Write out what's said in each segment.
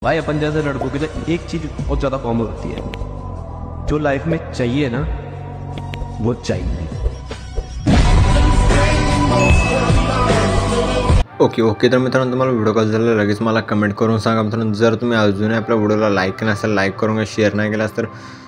भाई अपन जैसे लड़कों के लिए एक चीज बहुत ज़्यादा कॉमन होती है, जो लाइफ में चाहिए ना वो चाहिए। ओके तर मित्रांनो, तुम्हाला व्हिडिओ कसा झाला लगेच मला कमेंट करून सांगा मित्रांनो। जर तुम्ही अजूनही आपल्या व्हिडिओला लाईक नसेल लाईक करून शेअर नाही केलास तर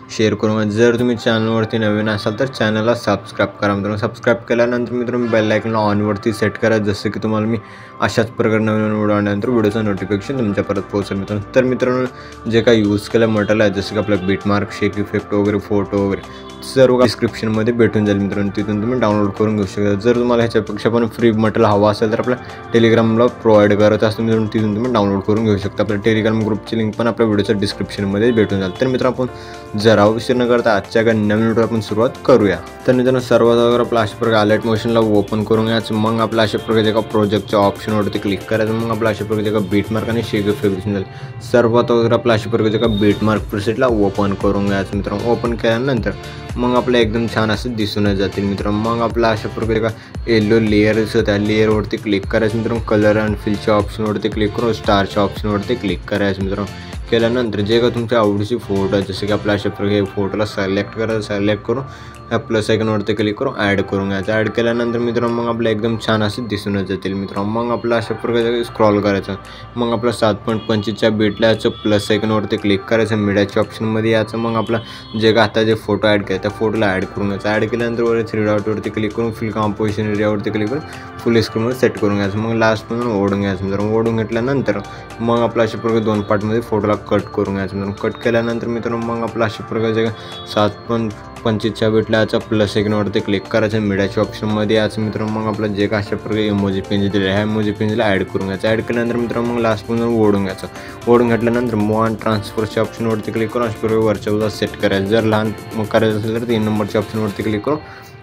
शेअर करून, जर तुम्ही चॅनलवरती नवीन असाल तर चॅनलला सबस्क्राईब करा मित्रांनो। सबस्क्राईब केल्यानंतर मित्रांनो बेल आयकॉनला ऑनवरती सेट करा, जसं की तुम्हाला मी अशाच प्रकारे नवीन व्हिडिओ आल्यानंतर व्हिडिओचं नोटिफिकेशन तुमच्यापर्यंत पोहोचेल मित्रांनो। तर मित्रांनो, जे काही यूज केलं मटेरियल आहे जसं की आपलं बीटमार्क, शेक इफेक्ट वगैरे, फोटो वगैरे सर्व डिस्क्रिप्शनमध्ये भेटून जाईल मित्रांनो, तिथून तुम्ही डाउनलोड करून घेऊ शकता। जर तुम्हाला ह्याच्यापेक्षा पण फ्री मटेरियल हवा असेल तर आपल्या टेलिग्रामला प्रोव्हाइड करत असतो मित्रांनो, तिथून तुम्ही डाउनलोड करून घेऊ शकता। आपल्या टेलिग्राम ग्रुपची लिंक पण आपल्या व्हिडिओच्या डिस्क्रिप्शनमध्ये भेटून जाईल। तर मित्रांनो, आपण जरा उशीर न करता आजच्या काही नवीन व्हिडिओ आपण सुरुवात करूया। तर मित्रांनो, सर्वात अगोदर आपल्या अशा प्रकारे अलर्ट मोशनला ओपन करून घ्यायचं, मग आपल्या अशा प्रकारे एका प्रोजेक्टच्या ऑप्शनवरती क्लिक करायचं, मग आपल्या अशा प्रकारे एका बीटमार्क आणि शेक इफेक्ट दिसून जाईल। सर्वात अगोदर आपल्या अशा प्रकारे एका बीटमार्क प्रीसेटला ओपन करून घ्यायचं मित्रांनो। ओपन केल्यानंतर मग आपल्या एकदम छान असं दिसून जातील मित्रांनो। मग आपल्या अशा प्रकारे एका येलो लेअर दिसत त्या लेअरवरती क्लिक करायचं मित्रांनो। कलर अँड फिलच्या ऑप्शनवरती क्लिक करून स्टारच्या ऑप्शनवरती क्लिक करायचं मित्रांनो। केल्यानंतर जे का तुमच्या आवडीची फोटो आहे, जसे की आपल्या अशा प्रकारे फोटोला सिलेक्ट करायचं, सिलेक्ट करून ह्या प्लस आयकॉनवरती क्लिक करून ॲड करून घ्यायचं। ॲड केल्यानंतर मित्रांनो मग आपलं एकदम छान असं दिसूनच जातील मित्रांनो। मग आपलं अशा प्रकारे स्क्रॉल करायचं, मग आपलं 7.25च्या बीटला याचं प्लस आयकॉनवरती क्लिक करायचं, मीडियाच्या ऑप्शनमध्ये याचं, मग आपला जे का आता जे फोटो ॲड केला त्या फोटोला ॲड करून घ्यायचं। ॲड केल्यानंतर वर 3 डॉटवरती क्लिक करून फिल कॉम्पोजिशन एरियावरती क्लिक करून फुल स्क्रीनवर सेट करून घ्यायचं। मग लास्टमधून ओढून घ्यायचं मित्रांनो। ओढून घेतल्यानंतर मग आपलं अशा प्रकारे 2 पार्टमध्ये फोटोला कट करून घ्यायचं मित्रांनो। कट केल्यानंतर मित्रांनो मग आपलं अशा प्रकारे जे 7.25च्या बीटला याचा प्लस आयकॉनवरती क्लिक करायचं, मीडियाच्या ऑप्शनमध्ये याचं मित्रांनो। मग आपलं जे का अशा प्रकारे इमोजी पेज दिले ह्या इमोजी पेजला ॲड करून घ्यायचं। ॲड केल्यानंतर मित्रांनो मग लास्टमधून ओढून घ्यायचं। ओढून घेतल्यानंतर मूव्ह अँड ट्रान्सफरच्या ऑप्शनवरती क्लिक करून अशा प्रकारे वरच्या बाजूला सेट करायचं। जर लहान करायचं असेल तर 3 नंबरच्या ऑप्शनवरती क्लिक करून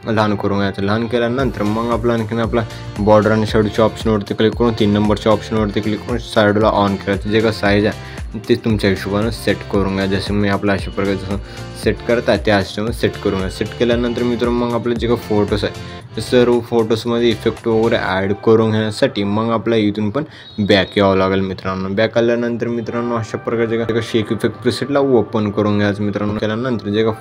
लहान करून घ्यायचं। लहान केल्यानंतर मग आपलं आणखीन आपला बॉर्डर आणि शेडोच्या ऑप्शनवरती क्लिक करून 3 नंबरच्या ऑप्शनवरती क्लिक करून साईडला ऑन करायचं। जे का साईज आहे ते तुमच्या हिशोबानं सेट करून घ्या, जसं मी आपल्या अशा प्रकारे जसं सेट करता त्या हिशोबाने सेट करून घ्या। सेट केल्यानंतर मित्रांनो मग आपले जे का फोटोज आहे ते सर्व फोटोजमध्ये इफेक्ट वगैरे ॲड करून घेण्यासाठी मग आपल्या इथून पण बॅक यावं लागेल मित्रांनो। बॅक आल्यानंतर मित्रांनो अशा प्रकारे जे का शेक इफेक्ट प्रीसेटला ओपन करून घ्यायचं मित्रांनो। केल्यानंतर जे का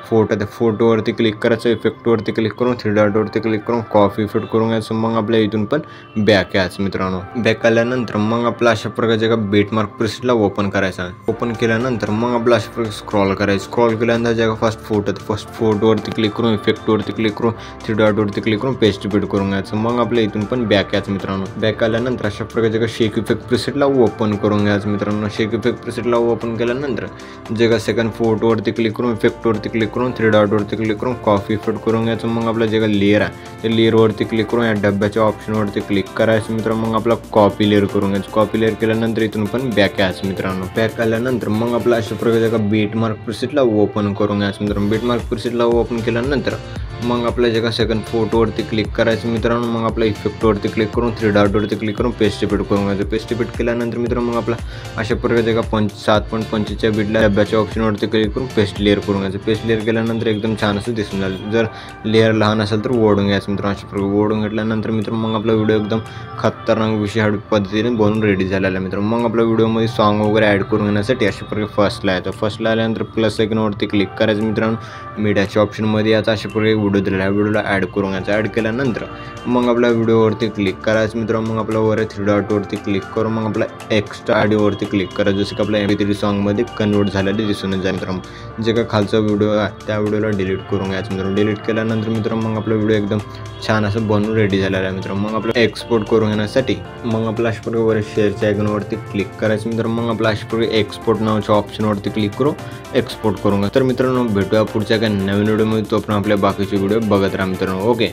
फोटो त्या फोटोवरती क्लिक करायचं, इफेक्टवरती क्लिक करून 3 डॉटवरती क्लिक करून कॉपी इफेक्ट करून घ्यायचं। मग आपल्या इथून पण बॅक यायचं मित्रांनो। बॅक आल्यानंतर मग आपलं अशा प्रकारचे का बीटमार्क प्रीसेटला ओपन करायचं। ओपन केल्यानंतर मग आपलं अशा प्रकारे स्क्रॉल करायचं। स्क्रॉल केल्यानंतर जे का फर्स्ट फोटोवरती क्लिक करून इफेक्टवरती क्लिक करून 3 डॉटवरती क्लिक करून पेस्ट रिपीट करून घ्यायचं। मग आपल्या इथून पण बॅक यायचं मित्रांनो। बॅक आल्यानंतर अशा प्रकारचे का शेक इफेक्ट प्रीसेटला ओपन करून घ्यायचं मित्रांनो। शेक इफेक्ट प्रीसेटला ओपन केल्यानंतर जे का सेकंड फोटोवरती क्लिक करून इफेक्टवरती क्लिक करून 3 डॉटवरती क्लिक करून कॉपी इफेक्ट करून घ्यायचं। मग आपलं जे का लेअर आहे ते लेअरवरती क्लिक करून या डब्याच्या ऑप्शनवरती क्लिक करायचं मित्रांनो। मग आपला कॉपी लेअर करून घ्यायचं। कॉपी लेअर केल्यानंतर इथून पण बॅक यायचं मित्रांनो। बॅक आल्यानंतर मग आपलं अशा प्रकारे का बीटमार्क प्रीसेटला ओपन करून घ्यायचं मित्रांनो। बीटमार्क प्रीसेटला ओपन केल्यानंतर मग आपल्या जे का सेकंड फोटोवरती क्लिक करायचं मित्रांनो। मग आपल्या इफेक्टवरती क्लिक करून 3 डॉटवरती क्लिक करून पेस्ट रिपीट करून घ्यायचं। पेस्ट रिपीट केल्यानंतर मित्रांनो मग आपला अशा प्रकारे का 7.25च्या बीटला डब्याच्या ऑप्शनवरती क्लिक करून पेस्ट लेअर करून घ्यायचं। पेस्ट लेअर केल्यानंतर एकदम छान असं दिसून जाईल। जर लेअर लहान असेल तर ओढून घ्यायचं मित्रांनो। अशा प्रकारे ओढून घेतल्यानंतर मित्रांनो मग आपला व्हिडिओ एकदम खतरनाक विषय पद्धतीने बनवून रेडी झालेला आहे मित्रांनो। मग आपल्या व्हिडिओमध्ये सॉन्ग वगैरे ॲड करून घेण्यासाठी अशा प्रकारे फर्स्टला येतं। फर्स्टला आल्यानंतर प्लस आयकॉनवरती क्लिक करायचं मित्रांनो। मीडियाच्या ऑप्शनमध्ये याचा अशा प्रकारे व्हिडिओ दिलेला आहे, व्हिडिओला ॲड करून घ्यायचं। ॲड केल्यानंतर मग आपल्या व्हिडिओवरती क्लिक करायचं मित्रांनो। मग आपल्या वर 3 डॉटवरती क्लिक करून मग आपला एक्स्ट्रा ऑडिओवरती क्लिक करायचं, जसं की आपल्या MP3 सॉन्गमध्ये कन्वर्ट झालेले दिसून जाईल मित्रांनो। जे का खालचा व्हिडिओ आहे त्या व्हिडिओला डिलीट करून घ्यायचं मित्रांनो। डिलीट केल्यानंतर मित्रांनो मग आपला व्हिडिओ एकदम छान असं बनवून रेडी झालेला आहे मित्रांनो। मग आपलं एक्सपोर्ट करून घेण्यासाठी मग आपल्या अशा प्रकारे वर शेअरच्या आयकॉनवरती क्लिक करायचं मित्रांनो। मग आपल्या अशा प्रकारे एक्सपोर्ट नावाच्या ऑप्शनवरती क्लिक करून एक्सपोर्ट करून घ्या। तर मित्रांनो भेटूया पुढच्या काही नवीन व्हिडिओमध्ये, तो आपण आपल्या बाकीचे व्हिडिओ बघत राहा मित्रांनो। ओके.